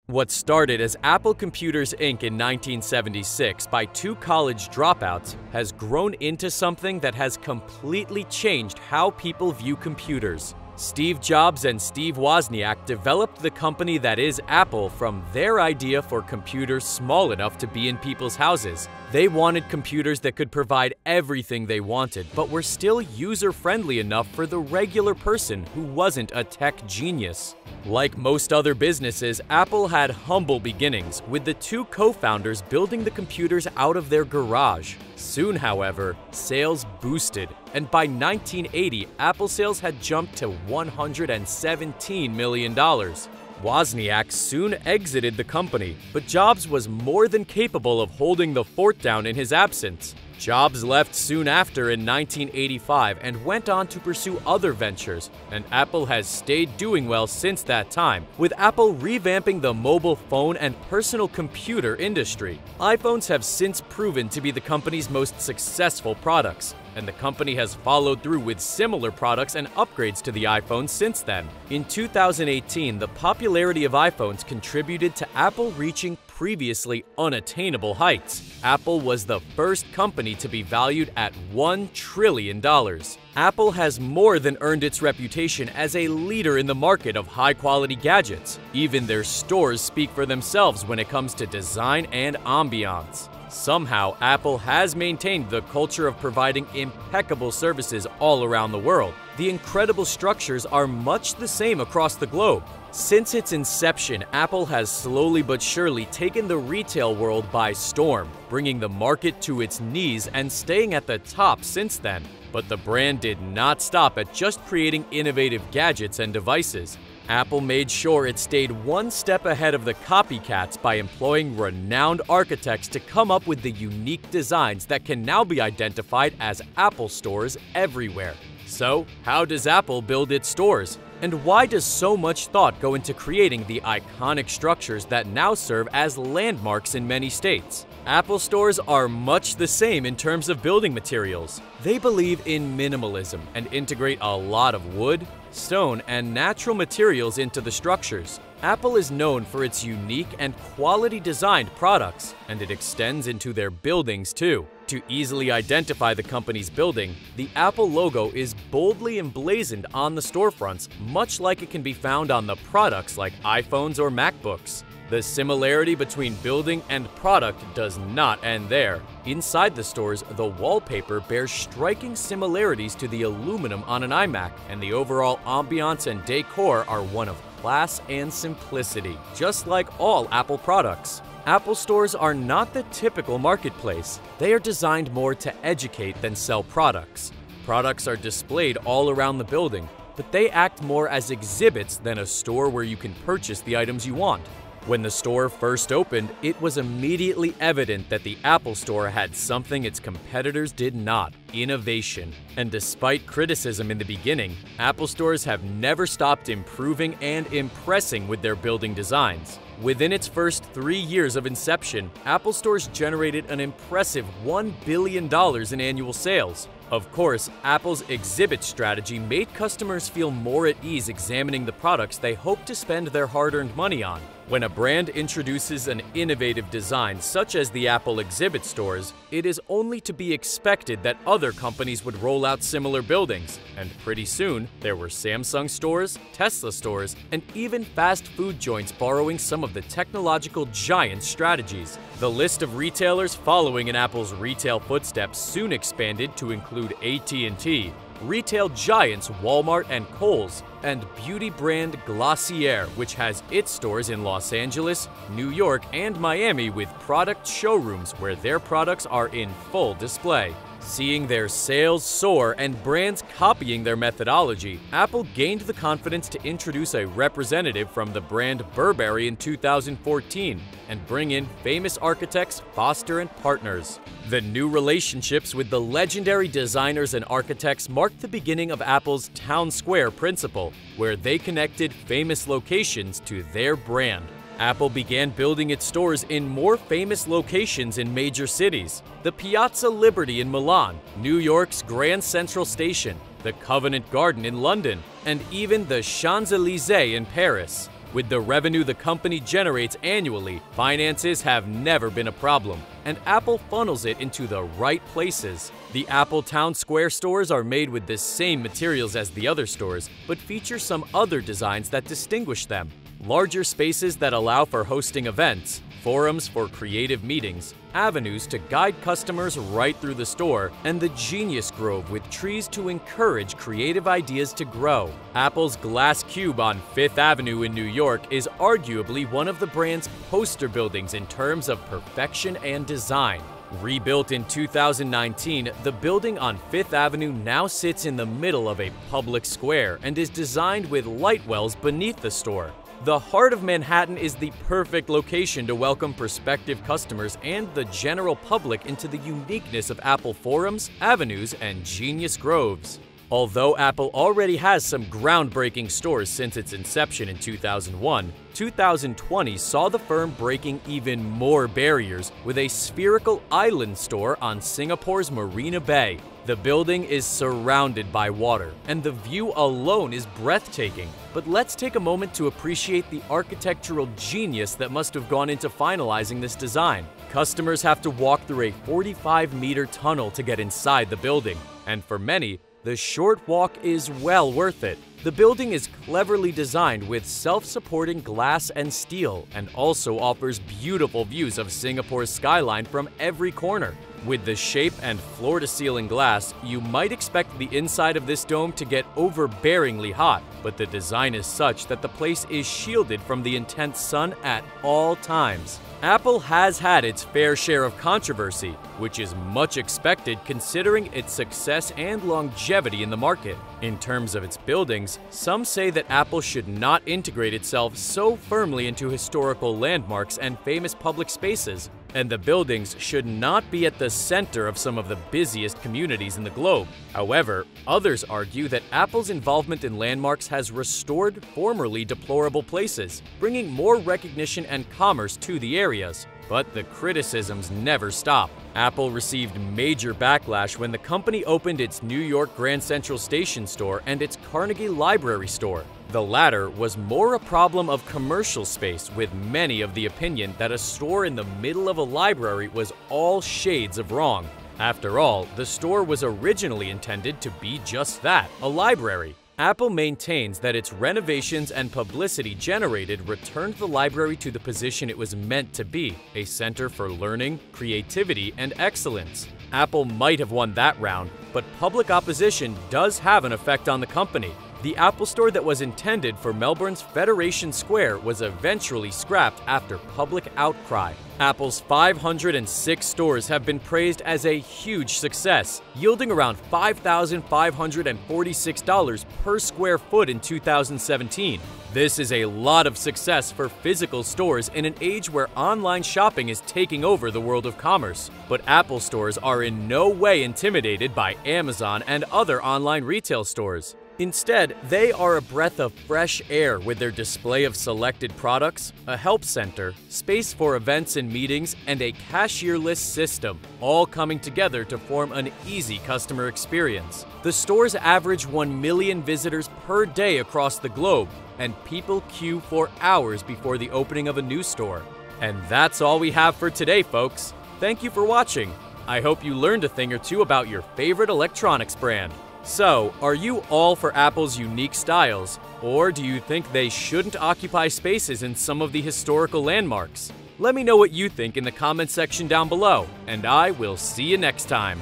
What started as Apple Computers Inc. in 1976 by two college dropouts has grown into something that has completely changed how people view computers. Steve Jobs and Steve Wozniak developed the company that is Apple from their idea for computers small enough to be in people's houses. They wanted computers that could provide everything they wanted, but were still user-friendly enough for the regular person who wasn't a tech genius. Like most other businesses, Apple had humble beginnings, with the two co-founders building the computers out of their garage. Soon, however, sales boosted, and by 1980, Apple sales had jumped to $117 million. Wozniak soon exited the company, but Jobs was more than capable of holding the fort down in his absence. Jobs left soon after in 1985 and went on to pursue other ventures, and Apple has stayed doing well since that time, with Apple revamping the mobile phone and personal computer industry. iPhones have since proven to be the company's most successful products, and the company has followed through with similar products and upgrades to the iPhone since then. In 2018, the popularity of iPhones contributed to Apple reaching previously unattainable heights. Apple was the first company to be valued at $1 trillion. Apple has more than earned its reputation as a leader in the market of high-quality gadgets. Even their stores speak for themselves when it comes to design and ambiance. Somehow, Apple has maintained the culture of providing impeccable services all around the world. The incredible structures are much the same across the globe. Since its inception, Apple has slowly but surely taken the retail world by storm, bringing the market to its knees and staying at the top since then. But the brand did not stop at just creating innovative gadgets and devices. Apple made sure it stayed one step ahead of the copycats by employing renowned architects to come up with the unique designs that can now be identified as Apple stores everywhere. So, how does Apple build its stores? And why does so much thought go into creating the iconic structures that now serve as landmarks in many states? Apple stores are much the same in terms of building materials. They believe in minimalism and integrate a lot of wood, stone, and natural materials into the structures. Apple is known for its unique and quality-designed products, and it extends into their buildings too. To easily identify the company's building, the Apple logo is boldly emblazoned on the storefronts, much like it can be found on the products like iPhones or MacBooks. The similarity between building and product does not end there. Inside the stores, the wallpaper bears striking similarities to the aluminum on an iMac, and the overall ambiance and decor are one of class and simplicity, just like all Apple products. Apple stores are not the typical marketplace. They are designed more to educate than sell products. Products are displayed all around the building, but they act more as exhibits than a store where you can purchase the items you want. When the store first opened, it was immediately evident that the Apple Store had something its competitors did not: innovation. And despite criticism in the beginning, Apple stores have never stopped improving and impressing with their building designs. Within its first 3 years of inception, Apple stores generated an impressive $1 billion in annual sales. Of course, Apple's exhibit strategy made customers feel more at ease examining the products they hope to spend their hard-earned money on. When a brand introduces an innovative design such as the Apple exhibit stores, it is only to be expected that other companies would roll out similar buildings, and pretty soon there were Samsung stores, Tesla stores, and even fast food joints borrowing some of the technological giant's strategies. The list of retailers following in Apple's retail footsteps soon expanded to include AT&T, retail giants Walmart and Kohl's, and beauty brand Glossier, which has its stores in Los Angeles, New York, and Miami with product showrooms where their products are in full display. Seeing their sales soar and brands copying their methodology, Apple gained the confidence to introduce a representative from the brand Burberry in 2014 and bring in famous architects Foster and Partners. The new relationships with the legendary designers and architects marked the beginning of Apple's Town Square principle, where they connected famous locations to their brand. Apple began building its stores in more famous locations in major cities: the Piazza Liberty in Milan, New York's Grand Central Station, the Covent Garden in London, and even the Champs-Élysées in Paris. With the revenue the company generates annually, finances have never been a problem, and Apple funnels it into the right places. The Apple Town Square stores are made with the same materials as the other stores, but feature some other designs that distinguish them. Larger spaces that allow for hosting events, forums for creative meetings, avenues to guide customers right through the store, and the Genius Grove with trees to encourage creative ideas to grow. Apple's Glass Cube on Fifth Avenue in New York is arguably one of the brand's poster buildings in terms of perfection and design. Rebuilt in 2019, the building on Fifth Avenue now sits in the middle of a public square and is designed with light wells beneath the store. The heart of Manhattan is the perfect location to welcome prospective customers and the general public into the uniqueness of Apple forums, avenues, and Genius Groves. Although Apple already has some groundbreaking stores since its inception in 2001, 2020 saw the firm breaking even more barriers with a spherical island store on Singapore's Marina Bay. The building is surrounded by water, and the view alone is breathtaking. But let's take a moment to appreciate the architectural genius that must have gone into finalizing this design. Customers have to walk through a 45-meter tunnel to get inside the building, and for many, the short walk is well worth it. The building is cleverly designed with self-supporting glass and steel and also offers beautiful views of Singapore's skyline from every corner. With the shape and floor-to-ceiling glass, you might expect the inside of this dome to get overbearingly hot, but the design is such that the place is shielded from the intense sun at all times. Apple has had its fair share of controversy, which is much expected considering its success and longevity in the market. In terms of its buildings, some say that Apple should not integrate itself so firmly into historical landmarks and famous public spaces, and the buildings should not be at the center of some of the busiest communities in the globe. However, others argue that Apple's involvement in landmarks has restored formerly deplorable places, bringing more recognition and commerce to the areas. But the criticisms never stop. Apple received major backlash when the company opened its New York Grand Central Station store and its Carnegie Library store. The latter was more a problem of commercial space, with many of the opinion that a store in the middle of a library was all shades of wrong. After all, the store was originally intended to be just that, a library. Apple maintains that its renovations and publicity generated returned the library to the position it was meant to be, a center for learning, creativity, and excellence. Apple might have won that round, but public opposition does have an effect on the company. The Apple Store that was intended for Melbourne's Federation Square was eventually scrapped after public outcry. Apple's 506 stores have been praised as a huge success, yielding around $5,546 per square foot in 2017. This is a lot of success for physical stores in an age where online shopping is taking over the world of commerce. But Apple stores are in no way intimidated by Amazon and other online retail stores. Instead, they are a breath of fresh air with their display of selected products, a help center, space for events and meetings, and a cashierless system, all coming together to form an easy customer experience. The stores average 1 million visitors per day across the globe, and people queue for hours before the opening of a new store. And that's all we have for today, folks. Thank you for watching. I hope you learned a thing or two about your favorite electronics brand. So, are you all for Apple's unique styles, or do you think they shouldn't occupy spaces in some of the historical landmarks? Let me know what you think in the comment section down below, and I will see you next time.